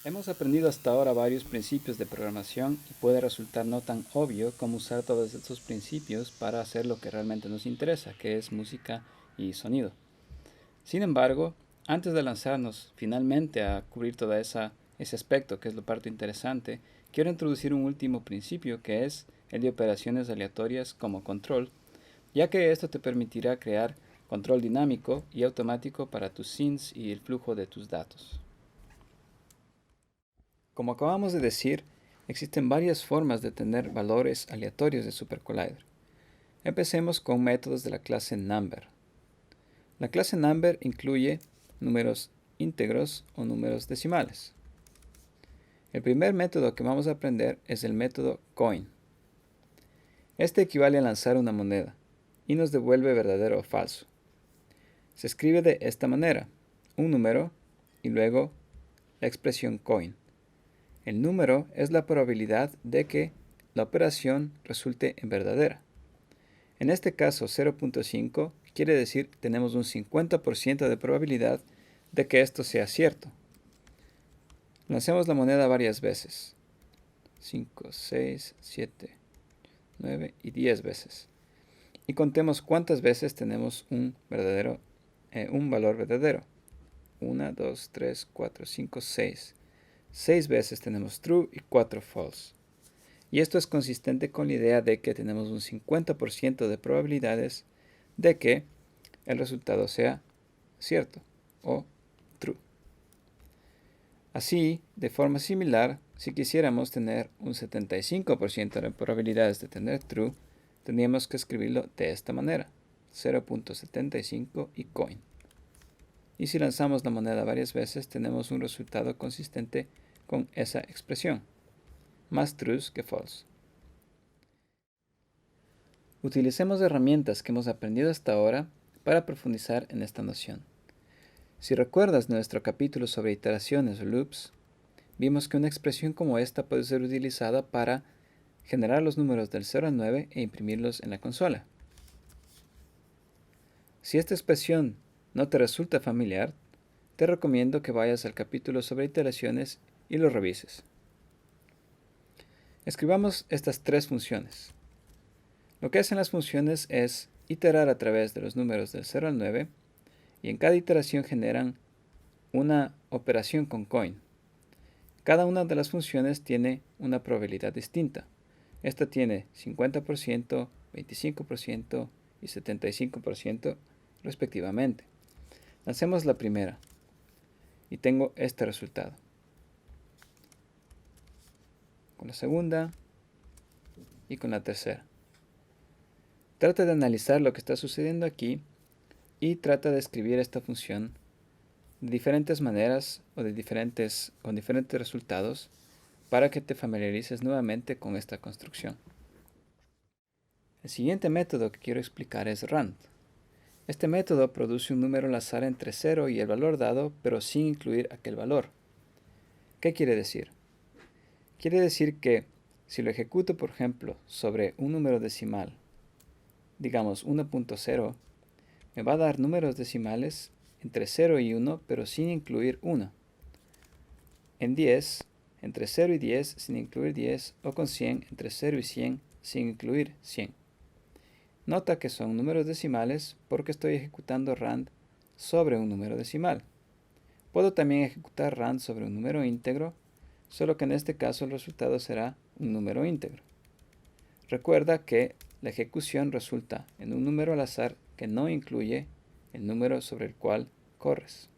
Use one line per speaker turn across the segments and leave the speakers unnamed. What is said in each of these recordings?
Hemos aprendido hasta ahora varios principios de programación y puede resultar no tan obvio cómo usar todos estos principios para hacer lo que realmente nos interesa, que es música y sonido. Sin embargo, antes de lanzarnos finalmente a cubrir ese aspecto, que es la parte interesante, quiero introducir un último principio que es el de operaciones aleatorias como control, ya que esto te permitirá crear control dinámico y automático para tus scenes y el flujo de tus datos. Como acabamos de decir, existen varias formas de tener valores aleatorios de SuperCollider. Empecemos con métodos de la clase Number. La clase Number incluye números íntegros o números decimales. El primer método que vamos a aprender es el método Coin. Este equivale a lanzar una moneda y nos devuelve verdadero o falso. Se escribe de esta manera, un número y luego la expresión Coin. El número es la probabilidad de que la operación resulte en verdadera. En este caso 0.5 quiere decir que tenemos un 50% de probabilidad de que esto sea cierto. Lancemos la moneda varias veces. 5, 6, 7, 9 y 10 veces. Y contemos cuántas veces tenemos un valor verdadero. 1, 2, 3, 4, 5, 6. 6 veces tenemos true y 4 false. Y esto es consistente con la idea de que tenemos un 50% de probabilidades de que el resultado sea cierto o true. Así, de forma similar, si quisiéramos tener un 75% de probabilidades de tener true, tendríamos que escribirlo de esta manera, 0.75 y coin. Y si lanzamos la moneda varias veces, tenemos un resultado consistente con esa expresión, más trues que false. Utilicemos herramientas que hemos aprendido hasta ahora para profundizar en esta noción. Si recuerdas nuestro capítulo sobre iteraciones o loops, vimos que una expresión como esta puede ser utilizada para generar los números del 0 al 9 e imprimirlos en la consola. Si esta expresión no te resulta familiar, te recomiendo que vayas al capítulo sobre iteraciones y lo revises. Escribamos estas tres funciones. Lo que hacen las funciones es iterar a través de los números del 0 al 9 y en cada iteración generan una operación con coin. Cada una de las funciones tiene una probabilidad distinta. Esta tiene 50%, 25% y 75% respectivamente. Lancemos la primera y tengo este resultado. Con la segunda y con la tercera. Trata de analizar lo que está sucediendo aquí y trata de escribir esta función de diferentes maneras o con diferentes resultados para que te familiarices nuevamente con esta construcción. El siguiente método que quiero explicar es rand. Este método produce un número al azar entre 0 y el valor dado, pero sin incluir aquel valor. ¿Qué quiere decir? Quiere decir que si lo ejecuto, por ejemplo, sobre un número decimal, digamos 1.0, me va a dar números decimales entre 0 y 1, pero sin incluir 1. En 10, entre 0 y 10 sin incluir 10, o con 100, entre 0 y 100 sin incluir 100. Nota que son números decimales porque estoy ejecutando rand sobre un número decimal. Puedo también ejecutar rand sobre un número íntegro, solo que en este caso el resultado será un número íntegro. Recuerda que la ejecución resulta en un número al azar que no incluye el número sobre el cual corres.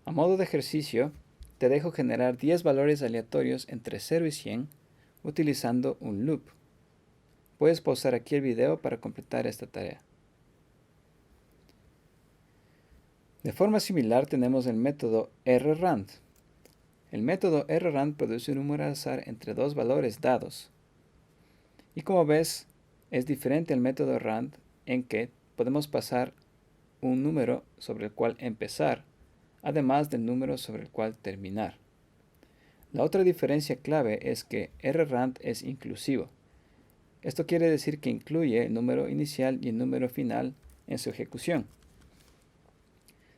A modo de ejercicio, te dejo generar 10 valores aleatorios entre 0 y 100 utilizando un loop. Puedes pausar aquí el video para completar esta tarea. De forma similar tenemos el método rrand. El método rrand produce un número al azar entre dos valores dados. Y como ves, es diferente al método rand en que podemos pasar un número sobre el cual empezar, además del número sobre el cual terminar. La otra diferencia clave es que rrand es inclusivo. Esto quiere decir que incluye el número inicial y el número final en su ejecución.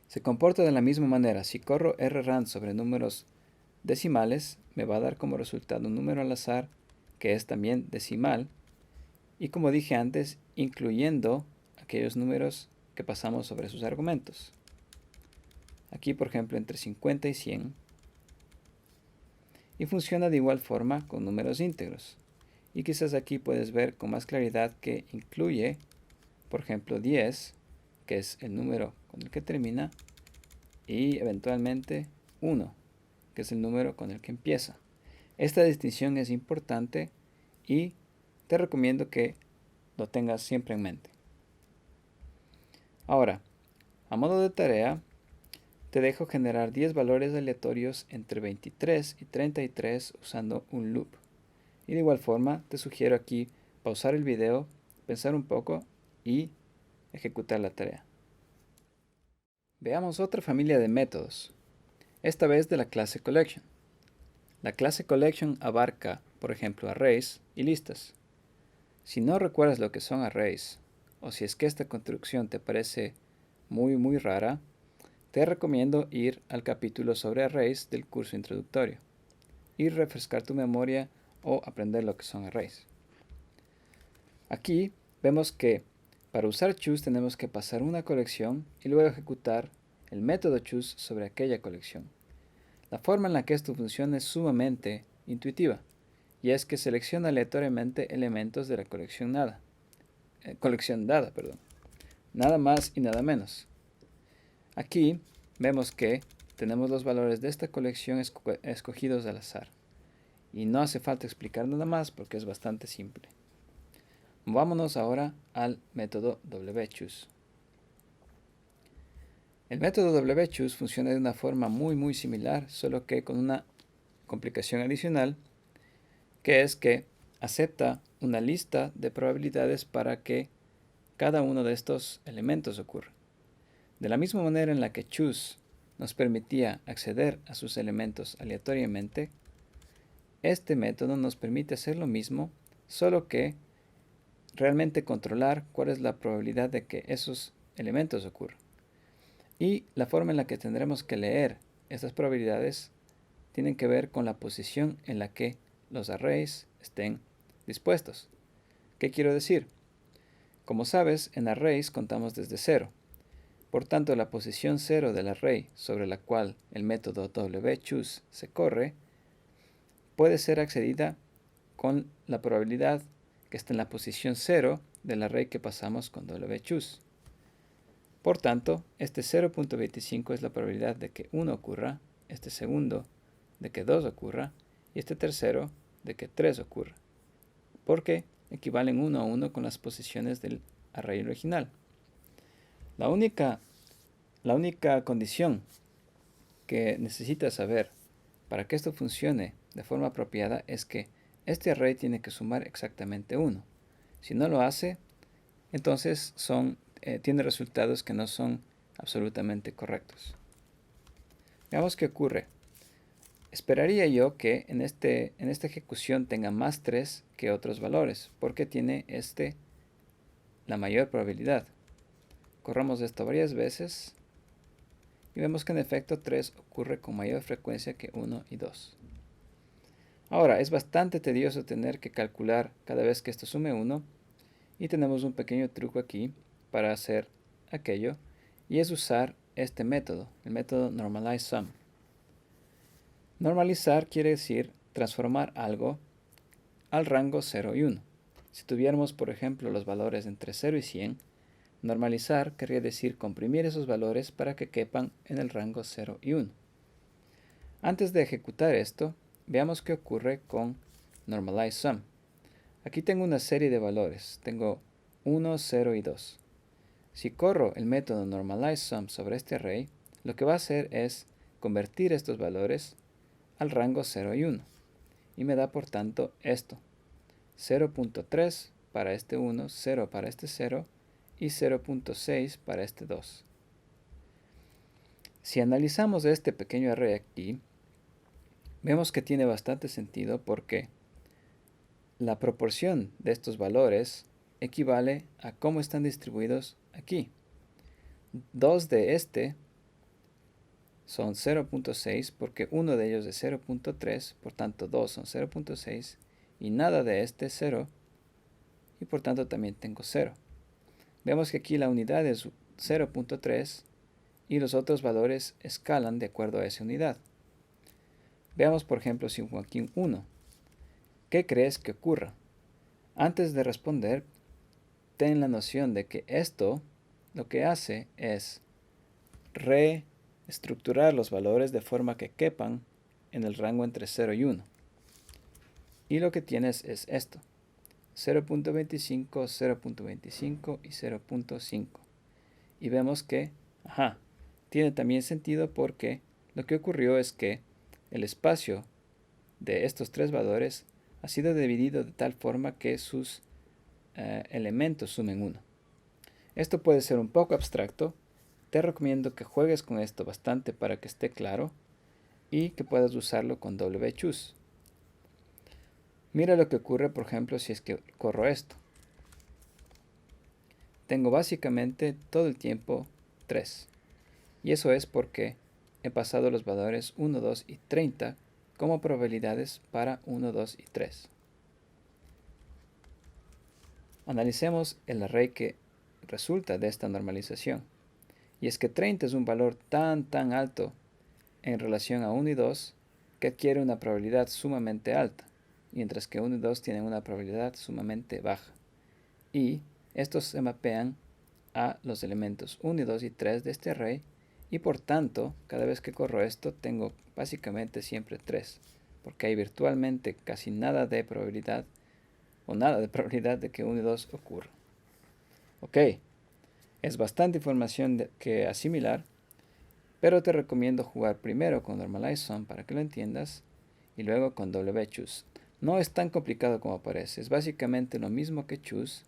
Se comporta de la misma manera si corro rrand sobre números decimales, me va a dar como resultado un número al azar que es también decimal. Y como dije antes, incluyendo aquellos números que pasamos sobre sus argumentos. Aquí, por ejemplo, entre 50 y 100. Y funciona de igual forma con números íntegros. Y quizás aquí puedes ver con más claridad que incluye, por ejemplo, 10, que es el número con el que termina, y eventualmente 1, que es el número con el que empieza. Esta distinción es importante y te recomiendo que lo tengas siempre en mente. Ahora, a modo de tarea, te dejo generar 10 valores aleatorios entre 23 y 33 usando un loop. Y de igual forma, te sugiero aquí pausar el video, pensar un poco y ejecutar la tarea. Veamos otra familia de métodos, esta vez de la clase Collection. La clase Collection abarca, por ejemplo, arrays y listas. Si no recuerdas lo que son arrays, o si es que esta construcción te parece muy rara, te recomiendo ir al capítulo sobre arrays del curso introductorio y refrescar tu memoria o aprender lo que son arrays. Aquí vemos que para usar choose tenemos que pasar una colección y luego ejecutar el método choose sobre aquella colección. La forma en la que esto funciona es sumamente intuitiva, y es que selecciona aleatoriamente elementos de la colección dada, nada más y nada menos. Aquí vemos que tenemos los valores de esta colección escogidos al azar, y no hace falta explicar nada más porque es bastante simple. Vámonos ahora al método wchoose. El método wchoose funciona de una forma muy similar, solo que con una complicación adicional, que es que acepta una lista de probabilidades para que cada uno de estos elementos ocurra. De la misma manera en la que choose nos permitía acceder a sus elementos aleatoriamente, este método nos permite hacer lo mismo, solo que realmente controlar cuál es la probabilidad de que esos elementos ocurran. Y la forma en la que tendremos que leer estas probabilidades tienen que ver con la posición en la que los arrays estén dispuestos. ¿Qué quiero decir? Como sabes, en arrays contamos desde 0. Por tanto, la posición 0 del array sobre la cual el método wchoose se corre puede ser accedida con la probabilidad que está en la posición 0 del array que pasamos con wchoose. Por tanto, este 0.25 es la probabilidad de que 1 ocurra, este segundo de que 2 ocurra y este tercero de que 3 ocurra, porque equivalen 1 a 1 con las posiciones del array original. La única condición que necesitas saber para que esto funcione de forma apropiada es que este array tiene que sumar exactamente 1. Si no lo hace, entonces tiene resultados que no son absolutamente correctos. Veamos qué ocurre. Esperaría yo que en esta ejecución tenga más 3 que otros valores, porque tiene la mayor probabilidad. Corramos esto varias veces y vemos que en efecto 3 ocurre con mayor frecuencia que 1 y 2. Ahora, es bastante tedioso tener que calcular cada vez que esto sume 1, y tenemos un pequeño truco aquí para hacer aquello, y es usar este método, el método normalizeSum. Normalizar quiere decir transformar algo al rango 0 y 1. Si tuviéramos, por ejemplo, los valores entre 0 y 100, normalizar querría decir comprimir esos valores para que quepan en el rango 0 y 1. Antes de ejecutar esto, veamos qué ocurre con normalizeSum. Aquí tengo una serie de valores. Tengo 1, 0 y 2. Si corro el método normalizeSum sobre este array, lo que va a hacer es convertir estos valores al rango 0 y 1. Y me da por tanto esto. 0.3 para este 1, 0 para este 0 y 0.6 para este 2. Si analizamos este pequeño array aquí, vemos que tiene bastante sentido porque la proporción de estos valores equivale a cómo están distribuidos aquí. 2 de este son 0.6 porque uno de ellos es 0.3, por tanto 2 son 0.6 y nada de este es 0 y por tanto también tengo 0. Vemos que aquí la unidad es 0.3 y los otros valores escalan de acuerdo a esa unidad. Veamos por ejemplo si aquí un 1. ¿Qué crees que ocurra? Antes de responder, ten la noción de que esto lo que hace es reestructurar los valores de forma que quepan en el rango entre 0 y 1. Y lo que tienes es esto: 0.25, 0.25 y 0.5. Y vemos que, tiene también sentido porque lo que ocurrió es que el espacio de estos tres valores ha sido dividido de tal forma que sus elementos sumen 1. Esto puede ser un poco abstracto. Te recomiendo que juegues con esto bastante para que esté claro y que puedas usarlo con wchoose. Mira lo que ocurre, por ejemplo, si es que corro esto. Tengo básicamente todo el tiempo 3. Y eso es porque he pasado los valores 1, 2 y 30 como probabilidades para 1, 2 y 3. Analicemos el array que resulta de esta normalización. Y es que 30 es un valor tan alto en relación a 1 y 2 que adquiere una probabilidad sumamente alta, mientras que 1 y 2 tienen una probabilidad sumamente baja. Y estos se mapean a los elementos 1 y 2 y 3 de este array, y por tanto, cada vez que corro esto, tengo básicamente siempre 3, porque hay virtualmente casi nada de probabilidad, o nada de probabilidad de que 1 y 2 ocurra. Ok, es bastante información que asimilar, pero te recomiendo jugar primero con NormalizeSum para que lo entiendas, y luego con wchoose. No es tan complicado como parece, es básicamente lo mismo que choose,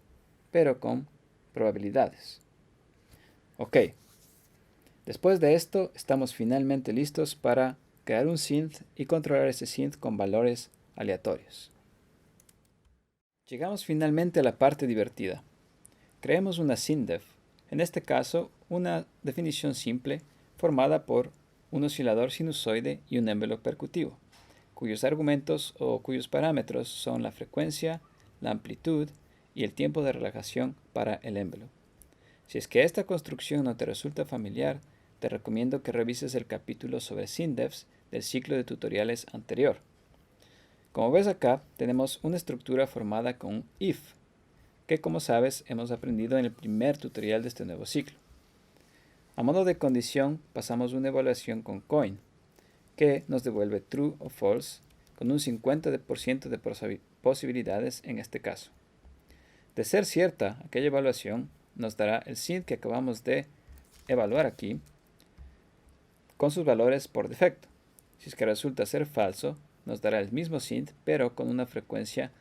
pero con probabilidades. Ok, después de esto estamos finalmente listos para crear un synth y controlar ese synth con valores aleatorios. Llegamos finalmente a la parte divertida. Creemos una SynthDef, en este caso una definición simple formada por un oscilador sinusoide y un envelope percutivo, cuyos argumentos o cuyos parámetros son la frecuencia, la amplitud y el tiempo de relajación para el envelope. Si es que esta construcción no te resulta familiar, te recomiendo que revises el capítulo sobre SynthDefs del ciclo de tutoriales anterior. Como ves acá, tenemos una estructura formada con un if, que como sabes hemos aprendido en el primer tutorial de este nuevo ciclo. A modo de condición, pasamos una evaluación con coin, que nos devuelve true o false, con un 50% de posibilidades en este caso. De ser cierta aquella evaluación, nos dará el synth que acabamos de evaluar aquí, con sus valores por defecto. Si es que resulta ser falso, nos dará el mismo synth, pero con una frecuencia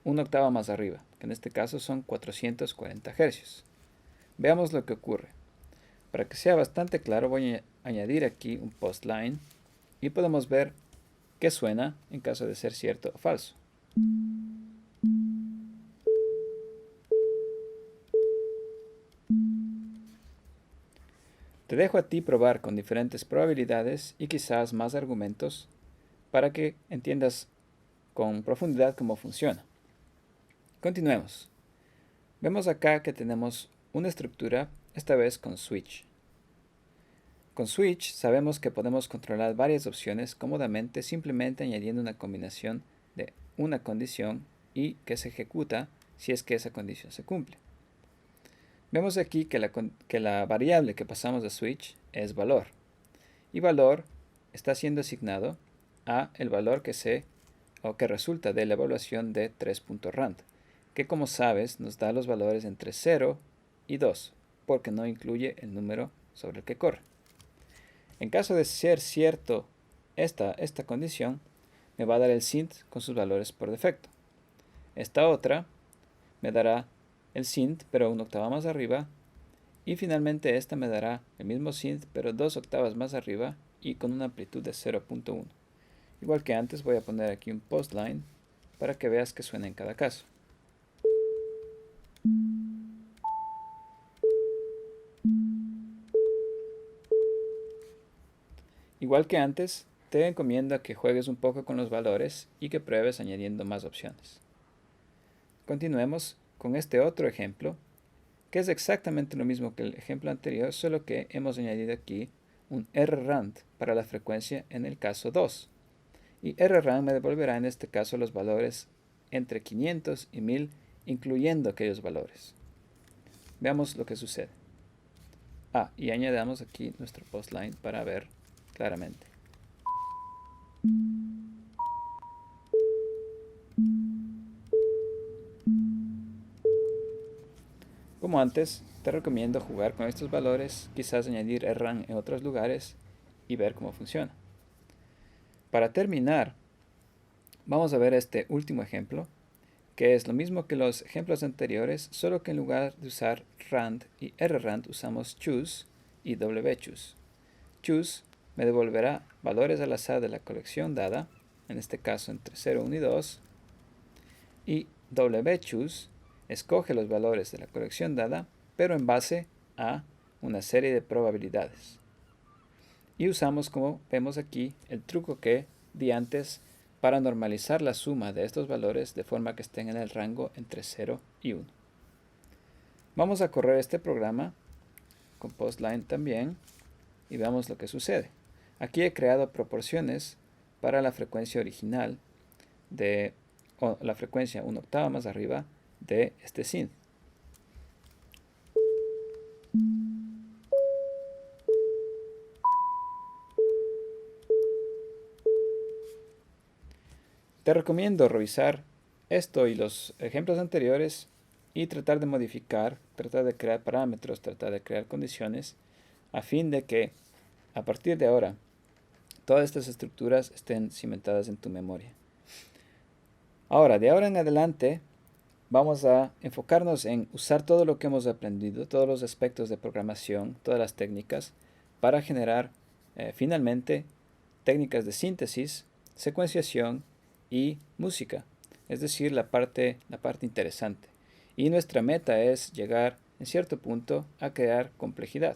una octava más arriba, que en este caso son 440 Hz. Veamos lo que ocurre. Para que sea bastante claro, voy a añadir aquí un post line y podemos ver qué suena en caso de ser cierto o falso. Te dejo a ti probar con diferentes probabilidades y quizás más argumentos para que entiendas con profundidad cómo funciona. Continuemos. Vemos acá que tenemos una estructura, esta vez con switch. Con switch sabemos que podemos controlar varias opciones cómodamente simplemente añadiendo una combinación de una condición y que se ejecuta si es que esa condición se cumple. Vemos aquí que la variable que pasamos de switch es valor, y valor está siendo asignado a el valor que resulta de la evaluación de 3.rand, que como sabes nos da los valores entre 0 y 2, porque no incluye el número sobre el que corre. En caso de ser cierto esta condición, me va a dar el synth con sus valores por defecto. Esta otra me dará el synth pero una octava más arriba, y finalmente esta me dará el mismo synth pero 2 octavas más arriba y con una amplitud de 0.1. Igual que antes, voy a poner aquí un post line para que veas que suena en cada caso. Igual que antes, te recomiendo a que juegues un poco con los valores y que pruebes añadiendo más opciones. Continuemos con este otro ejemplo, que es exactamente lo mismo que el ejemplo anterior, solo que hemos añadido aquí un rrand para la frecuencia en el caso 2. Y rrand me devolverá en este caso los valores entre 500 y 1000, incluyendo aquellos valores. Veamos lo que sucede. Y añadamos aquí nuestro postline para ver claramente. Como antes, te recomiendo jugar con estos valores, quizás añadir rrand en otros lugares y ver cómo funciona. Para terminar, vamos a ver este último ejemplo, que es lo mismo que los ejemplos anteriores, solo que en lugar de usar rand y rrand usamos choose y wchoose. Choose me devolverá valores al azar de la colección dada, en este caso entre 0, 1 y 2, y wchoose escoge los valores de la colección dada, pero en base a una serie de probabilidades. Y usamos, como vemos aquí, el truco que di antes para normalizar la suma de estos valores de forma que estén en el rango entre 0 y 1. Vamos a correr este programa con postline también y veamos lo que sucede. Aquí he creado proporciones para la frecuencia original o la frecuencia una octava más arriba de este synth. Te recomiendo revisar esto y los ejemplos anteriores y tratar de modificar, tratar de crear parámetros, tratar de crear condiciones a fin de que a partir de ahora todas estas estructuras estén cimentadas en tu memoria. Ahora, de ahora en adelante, vamos a enfocarnos en usar todo lo que hemos aprendido, todos los aspectos de programación, todas las técnicas, para generar finalmente técnicas de síntesis, secuenciación y música, es decir, la parte interesante. Y nuestra meta es llegar en cierto punto a crear complejidad.